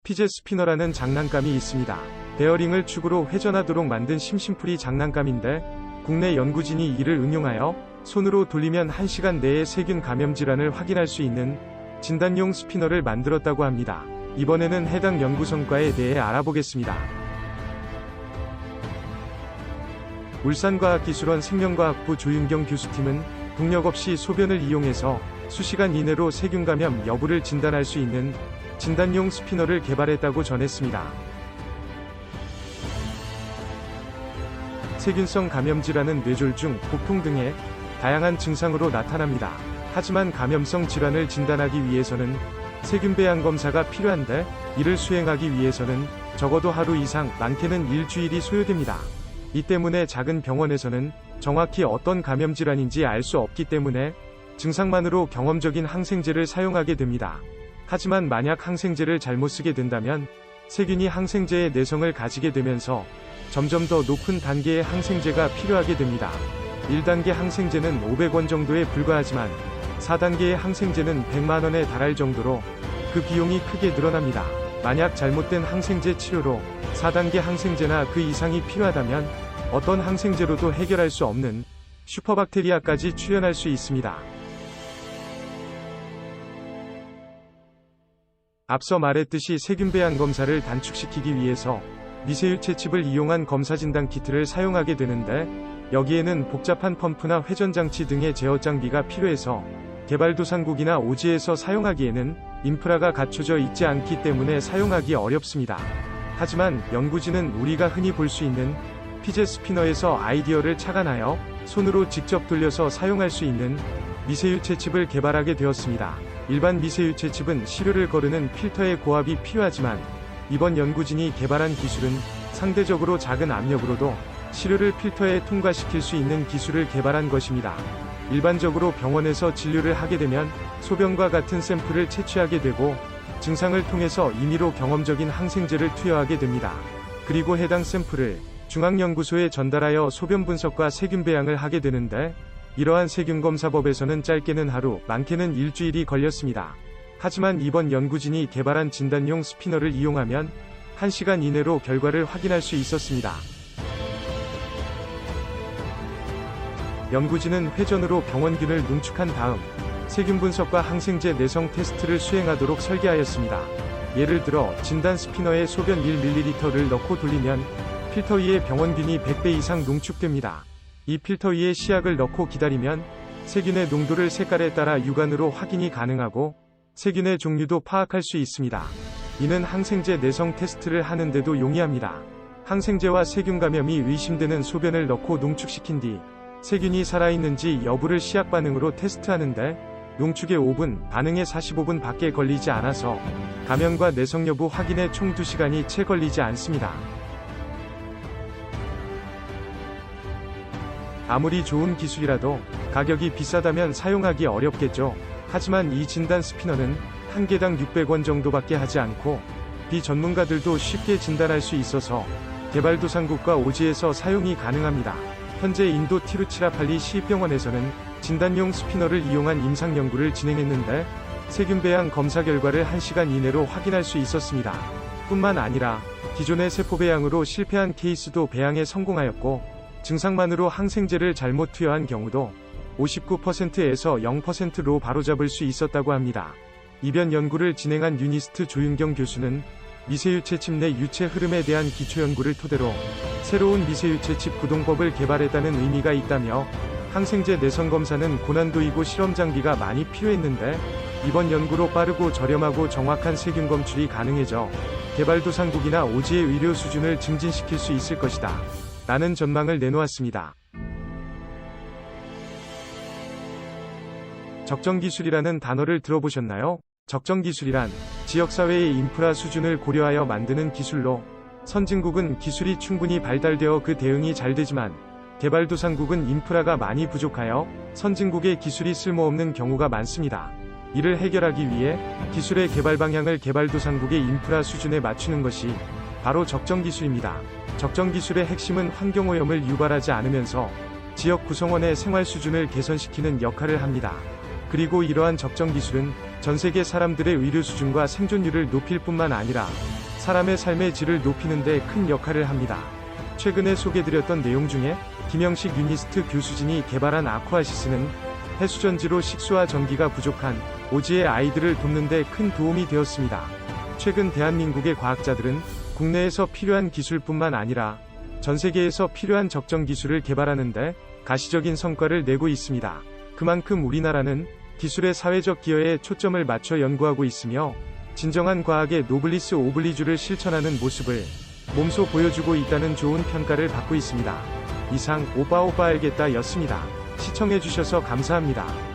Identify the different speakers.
Speaker 1: 피제 스피너라는 장난감이 있습니다. 베어링을 축으로 회전하도록 만든 심심풀이 장난감인데 국내 연구진이 이를 응용하여 손으로 돌리면 1시간 내에 세균 감염 질환을 확인할 수 있는 진단용 스피너를 만들었다고 합니다. 이번에는 해당 연구 성과에 대해 알아보겠습니다. 울산과학기술원 생명과학부 조윤경 교수팀은 동력 없이 소변을 이용해서 수시간 이내로 세균 감염 여부를 진단할 수 있는 진단용 스피너를 개발했다고 전했습니다. 세균성 감염 질환은 뇌졸중, 복통 등의 다양한 증상으로 나타납니다. 하지만 감염성 질환을 진단하기 위해서는 세균 배양 검사가 필요한데 이를 수행하기 위해서는 적어도 하루 이상, 많게는 일주일이 소요됩니다. 이 때문에 작은 병원에서는 정확히 어떤 감염 질환인지 알 수 없기 때문에 증상만으로 경험적인 항생제를 사용하게 됩니다. 하지만 만약 항생제를 잘못 쓰게 된다면 세균이 항생제의 내성을 가지게 되면서 점점 더 높은 단계의 항생제가 필요하게 됩니다. 1단계 항생제는 500원 정도에 불과하지만 4단계의 항생제는 100만원에 달할 정도로 그 비용이 크게 늘어납니다. 만약 잘못된 항생제 치료로 4단계 항생제나 그 이상이 필요하다면 어떤 항생제로도 해결할 수 없는 슈퍼박테리아까지 출현할 수 있습니다. 앞서 말했듯이 세균 배양 검사를 단축시키기 위해서 미세유체 칩을 이용한 검사 진단 키트를 사용하게 되는데 여기에는 복잡한 펌프나 회전장치 등의 제어 장비가 필요해서 개발도상국이나 오지에서 사용하기에는 인프라가 갖춰져 있지 않기 때문에 사용하기 어렵습니다. 하지만 연구진은 우리가 흔히 볼 수 있는 피제 스피너에서 아이디어를 착안하여 손으로 직접 돌려서 사용할 수 있는 미세유체 칩을 개발하게 되었습니다. 일반 미세유체 칩은 시료를 거르는 필터의 고압이 필요하지만 이번 연구진이 개발한 기술은 상대적으로 작은 압력으로도 시료를 필터에 통과시킬 수 있는 기술을 개발한 것입니다. 일반적으로 병원에서 진료를 하게 되면 소변과 같은 샘플을 채취하게 되고 증상을 통해서 임의로 경험적인 항생제를 투여하게 됩니다. 그리고 해당 샘플을 중앙연구소에 전달하여 소변 분석과 세균 배양을 하게 되는데 이러한 세균검사법에서는 짧게는 하루, 많게는 일주일이 걸렸습니다. 하지만 이번 연구진이 개발한 진단용 스피너를 이용하면 1시간 이내로 결과를 확인할 수 있었습니다. 연구진은 회전으로 병원균을 농축한 다음 세균 분석과 항생제 내성 테스트를 수행하도록 설계하였습니다. 예를 들어 진단 스피너에 소변 1ml를 넣고 돌리면 필터 위에 병원균이 100배 이상 농축됩니다. 이 필터 위에 시약을 넣고 기다리면 세균의 농도를 색깔에 따라 육안으로 확인이 가능하고 세균의 종류도 파악할 수 있습니다. 이는 항생제 내성 테스트를 하는데도 용이합니다. 항생제와 세균 감염이 의심되는 소변을 넣고 농축시킨 뒤 세균이 살아있는지 여부를 시약 반응으로 테스트하는데 농축에 5분, 반응에 45분 밖에 걸리지 않아서 감염과 내성 여부 확인에 총 2시간이 채 걸리지 않습니다. 아무리 좋은 기술이라도 가격이 비싸다면 사용하기 어렵겠죠. 하지만 이 진단 스피너는 한 개당 600원 정도밖에 하지 않고 비전문가들도 쉽게 진단할 수 있어서 개발도상국과 오지에서 사용이 가능합니다. 현재 인도 티루치라팔리 시립병원에서는 진단용 스피너를 이용한 임상 연구를 진행했는데 세균 배양 검사 결과를 1시간 이내로 확인할 수 있었습니다. 뿐만 아니라 기존의 세포 배양으로 실패한 케이스도 배양에 성공하였고 증상만으로 항생제를 잘못 투여한 경우도 59%에서 0%로 바로잡을 수 있었다고 합니다. 이변 연구를 진행한 유니스트 조윤경 교수는 미세유체 칩 내 유체 흐름에 대한 기초 연구를 토대로 새로운 미세유체 칩 구동법을 개발했다는 의미가 있다며 항생제 내성 검사는 고난도이고 실험 장비가 많이 필요했는데 이번 연구로 빠르고 저렴하고 정확한 세균 검출이 가능해져 개발도상국이나 오지의 의료 수준을 증진시킬 수 있을 것이다. 라는 전망을 내놓았습니다. 적정기술이라는 단어를 들어보셨나요? 적정기술이란 지역사회의 인프라 수준을 고려하여 만드는 기술로 선진국은 기술이 충분히 발달되어 그 대응이 잘 되지만 개발도상국은 인프라가 많이 부족하여 선진국의 기술이 쓸모없는 경우가 많습니다. 이를 해결하기 위해 기술의 개발 방향을 개발도상국의 인프라 수준에 맞추는 것이 바로 적정기술입니다. 적정기술의 핵심은 환경오염을 유발하지 않으면서 지역 구성원의 생활 수준을 개선시키는 역할을 합니다. 그리고 이러한 적정기술은 전 세계 사람들의 의료 수준과 생존율을 높일 뿐만 아니라 사람의 삶의 질을 높이는 데 큰 역할을 합니다. 최근에 소개드렸던 내용 중에 김영식 유니스트 교수진이 개발한 아쿠아시스는 해수전지로 식수와 전기가 부족한 오지의 아이들을 돕는 데 큰 도움이 되었습니다. 최근 대한민국의 과학자들은 국내에서 필요한 기술뿐만 아니라 전 세계에서 필요한 적정 기술을 개발하는데 가시적인 성과를 내고 있습니다. 그만큼 우리나라는 기술의 사회적 기여에 초점을 맞춰 연구하고 있으며 진정한 과학의 노블리스 오블리주를 실천하는 모습을 몸소 보여주고 있다는 좋은 평가를 받고 있습니다. 이상 오빠알겠다 였습니다. 시청해주셔서 감사합니다.